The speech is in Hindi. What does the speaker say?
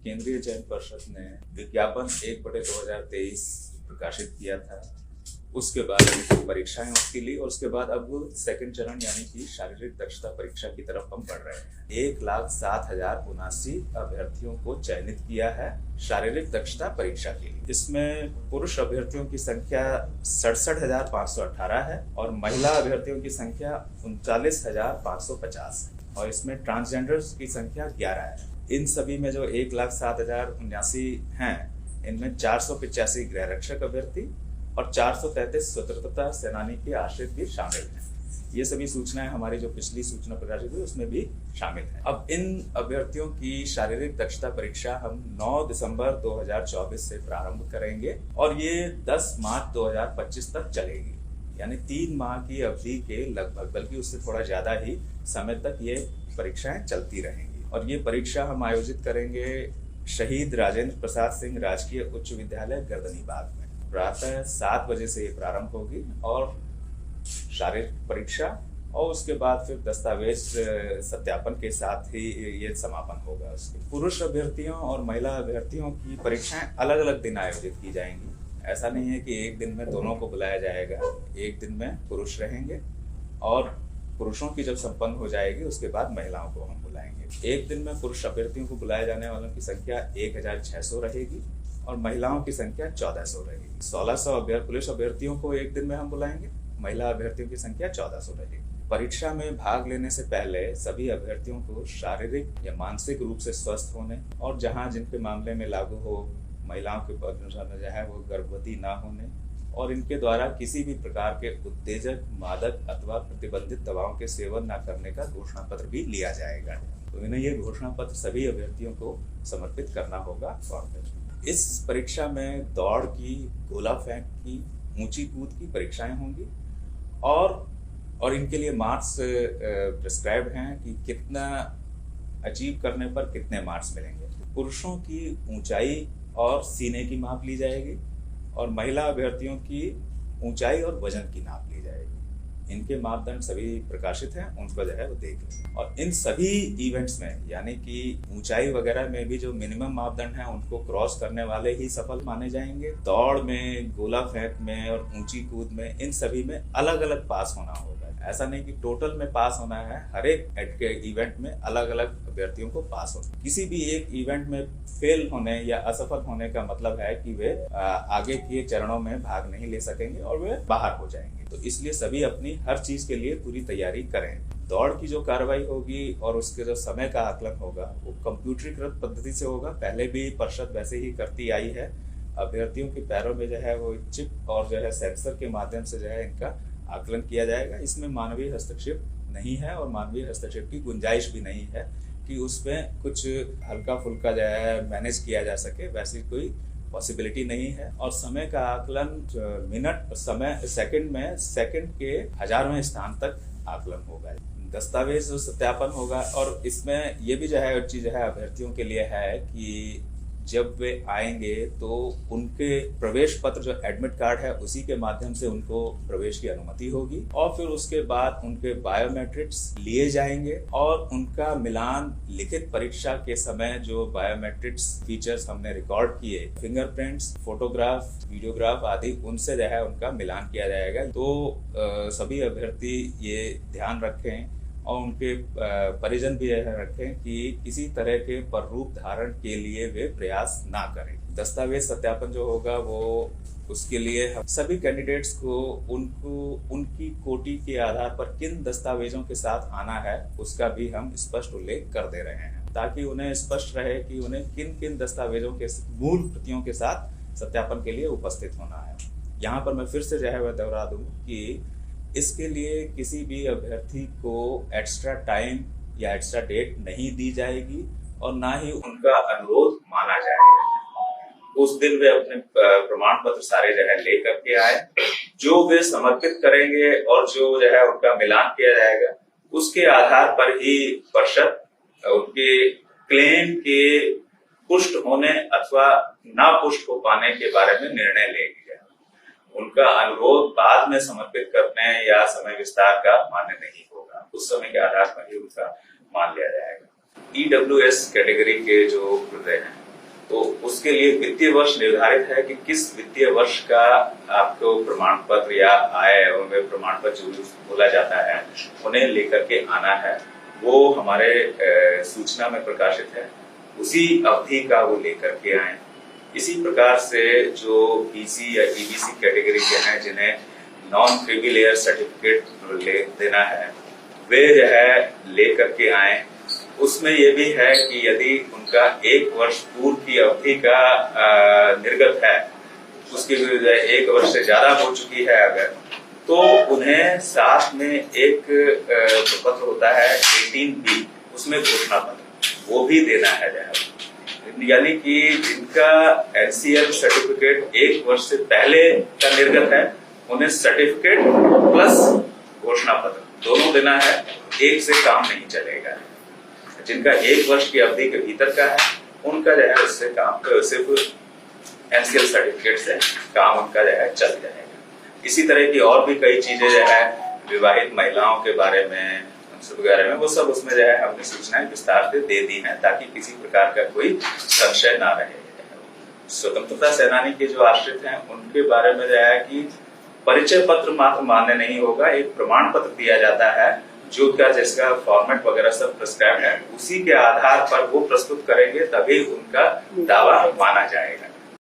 केंद्रीय चयन पर्षद ने विज्ञापन 1/2023 प्रकाशित किया था। उसके बाद परीक्षाएं उसकी ली और उसके बाद अब सेकंड चरण यानी कि शारीरिक दक्षता परीक्षा की तरफ हम बढ़ रहे हैं। 1,07,079 अभ्यर्थियों को चयनित किया है शारीरिक दक्षता परीक्षा के लिए। इसमें पुरुष अभ्यर्थियों की संख्या 67,518 है और महिला अभ्यर्थियों की संख्या 39,550 है और इसमें ट्रांसजेंडर्स की संख्या 11 है। इन सभी में जो 1,07,079 हैं, इनमें 485 गृह रक्षक अभ्यर्थी और 433 स्वतंत्रता सेनानी के आश्रित भी शामिल हैं। ये सभी सूचनाएं हमारी जो पिछली सूचना प्रकाशित हुई उसमें भी शामिल हैं। अब इन अभ्यर्थियों की शारीरिक दक्षता परीक्षा हम 9 दिसंबर 2024 से प्रारंभ करेंगे और ये 10 मार्च 2025 तक चलेगी, यानी 3 माह की अवधि के लगभग, बल्कि उससे थोड़ा ज्यादा ही समय तक ये परीक्षाएं चलती रहेंगी। और ये परीक्षा हम आयोजित करेंगे शहीद राजेंद्र प्रसाद सिंह राजकीय उच्च विद्यालय गर्दनीबाग में। प्रातः 7 बजे से ये प्रारंभ होगी और शारीरिक परीक्षा और उसके बाद फिर दस्तावेज सत्यापन के साथ ही ये समापन होगा उसके। पुरुष अभ्यर्थियों और महिला अभ्यर्थियों की परीक्षाएं अलग अलग दिन आयोजित की जाएंगी। ऐसा नहीं है कि एक दिन में दोनों को बुलाया जाएगा। एक दिन में पुरुष रहेंगे और पुरुषों की जब संपन्न हो जाएगी उसके बाद महिलाओं को हम बुलाएंगे। एक दिन में पुरुष अभ्यर्थियों को बुलाए जाने वालों की संख्या 1,600 रहेगी और महिलाओं की संख्या 1,400 रहेगी। 1,600 पुरुष अभ्यर्थियों को एक दिन में हम बुलाएंगे, महिला अभ्यर्थियों की संख्या 1,400 रहेगी। परीक्षा में भाग लेने से पहले सभी अभ्यर्थियों को शारीरिक या मानसिक रूप से स्वस्थ होने और जहां जिनके मामले में लागू हो महिलाओं के अनुसार जो है वो गर्भवती ना होने और इनके द्वारा किसी भी प्रकार के उत्तेजक, मादक अथवा प्रतिबंधित दवाओं के सेवन न करने का घोषणा पत्र भी लिया जाएगा। तो इन्हें ये घोषणा पत्र सभी अभ्यर्थियों को समर्पित करना होगा फॉर्म में। इस परीक्षा में दौड़ की, गोला फेंक की, ऊंची कूद की परीक्षाएं होंगी और इनके लिए मार्क्स प्रिस्क्राइब हैं कि कितना अचीव करने पर कितने मार्क्स मिलेंगे। पुरुषों की ऊंचाई और सीने की माप ली जाएगी और महिला अभ्यर्थियों की ऊंचाई और वजन की नाप ली जाएगी। इनके मापदंड सभी प्रकाशित हैं, उनको जो है वो देख लें। और इन सभी इवेंट्स में यानी कि ऊंचाई वगैरह में भी जो मिनिमम मापदंड हैं उनको क्रॉस करने वाले ही सफल माने जाएंगे। दौड़ में, गोला फेंक में और ऊंची कूद में, इन सभी में अलग अलग पास होना होगा। ऐसा नहीं कि टोटल में पास होना है, हर एक इवेंट में अलग अलग अभ्यर्थियों को पास होना। किसी भी एक इवेंट में फेल होने या असफल होने का मतलब है कि वे आगे के चरणों में भाग नहीं ले सकेंगे और वे बाहर हो जाएंगे। तो इसलिए सभी अपनी हर चीज के लिए पूरी तैयारी करें। दौड़ की जो कार्रवाई होगी और उसके जो समय का आकलन होगा वो कंप्यूटरीकृत पद्धति से होगा। पहले भी परिषद वैसे ही करती आई है। अभ्यर्थियों के पैरों में जो है वो चिप और जो है सेंसर के माध्यम से जो है इनका आकलन किया जाएगा। इसमें मानवीय हस्तक्षेप नहीं है और मानवीय हस्तक्षेप की गुंजाइश भी नहीं है कि उसमें कुछ हल्का फुल्का जो है मैनेज किया जा सके, वैसी कोई पॉसिबिलिटी नहीं है। और समय का आकलन मिनट, समय, सेकंड में सेकंड के 1000वें स्थान तक आकलन होगा। दस्तावेज सत्यापन होगा और इसमें ये भी जो है चीज है अभ्यर्थियों के लिए है कि जब वे आएंगे तो उनके प्रवेश पत्र जो एडमिट कार्ड है उसी के माध्यम से उनको प्रवेश की अनुमति होगी और फिर उसके बाद उनके बायोमेट्रिक्स लिए जाएंगे और उनका मिलान लिखित परीक्षा के समय जो बायोमेट्रिक्स फीचर्स हमने रिकॉर्ड किए, फिंगरप्रिंट्स, फोटोग्राफ, वीडियोग्राफ आदि, उनसे जो है उनका मिलान किया जाएगा। तो सभी अभ्यर्थी ये ध्यान रखें और उनके परिजन भी यह रखें कि किसी तरह के पररूप धारण के लिए वे प्रयास ना करें। दस्तावेज सत्यापन जो होगा वो उसके लिए हम सभी कैंडिडेट्स को उनकी कोटि के आधार पर किन दस्तावेजों के साथ आना है उसका भी हम स्पष्ट उल्लेख कर दे रहे हैं ताकि उन्हें स्पष्ट रहे कि उन्हें किन किन दस्तावेजों के मूल प्रतियों के साथ सत्यापन के लिए उपस्थित होना है। यहाँ पर मैं फिर से जो है वह दोहरा दूं कि इसके लिए किसी भी अभ्यर्थी को एक्स्ट्रा टाइम या एक्स्ट्रा डेट नहीं दी जाएगी और ना ही उनका अनुरोध माना जाएगा। उस दिन वे अपने प्रमाण पत्र सारे जो है ले करके आए, जो वे समर्पित करेंगे और जो जो है उनका मिलान किया जाएगा उसके आधार पर ही परिषद उनके क्लेम के पुष्ट होने अथवा ना पुष्ट हो पाने के बारे में निर्णय लेगी। उनका अनुरोध बाद में समर्पित करने या समय विस्तार का मान्य नहीं होगा, उस समय के आधार पर ही उनका मान लिया जाएगा। EWS कैटेगरी के जो हृदय हैं उसके लिए वित्तीय वर्ष निर्धारित है कि किस वित्तीय वर्ष का आपको प्रमाण पत्र या आय एवं प्रमाण पत्र जो भी बोला जाता है उन्हें लेकर के आना है। वो हमारे सूचना में प्रकाशित है, उसी अवधि का वो लेकर के आए। इसी प्रकार से जो बीसी या ईबीसी कैटेगरी के हैं जिन्हें नॉन क्रिमी सर्टिफिकेट देना है वे जो है लेकर के आए। उसमें ये भी है कि यदि उनका 1 वर्ष पूर्व की अवधि का निर्गत है, उसकी 1 वर्ष से ज्यादा हो चुकी है अगर, तो उन्हें साथ में एक पत्र होता है 18B, उसमें घोषणा पत्र वो भी देना है। यानी कि जिनका एनसीएल सर्टिफिकेट 1 वर्ष से पहले का निर्गत है उन्हें सर्टिफिकेट प्लस घोषणा पत्र दोनों देना है, एक से काम नहीं चलेगा। जिनका 1 वर्ष की अवधि के भीतर का है उनका जो है उससे काम सिर्फ एनसीएल सर्टिफिकेट से काम उनका जो है चल जाएगा। इसी तरह की और भी कई चीजें जो है विवाहित महिलाओं के बारे में वगैरह में वो सब उसमें जो है हमने सूचनाएं विस्तार से दे दी हैं ताकि किसी प्रकार का कोई संशय ना रहे। स्वतंत्रता सेनानी के जो आश्रित हैं उनके बारे में जो है कि परिचय पत्र मात्र मान्य नहीं होगा, एक प्रमाण पत्र दिया जाता है जो क्या जिसका फॉर्मेट वगैरह सब प्रिस्क्राइब है, उसी के आधार पर वो प्रस्तुत करेंगे तभी उनका दावा माना जाएगा।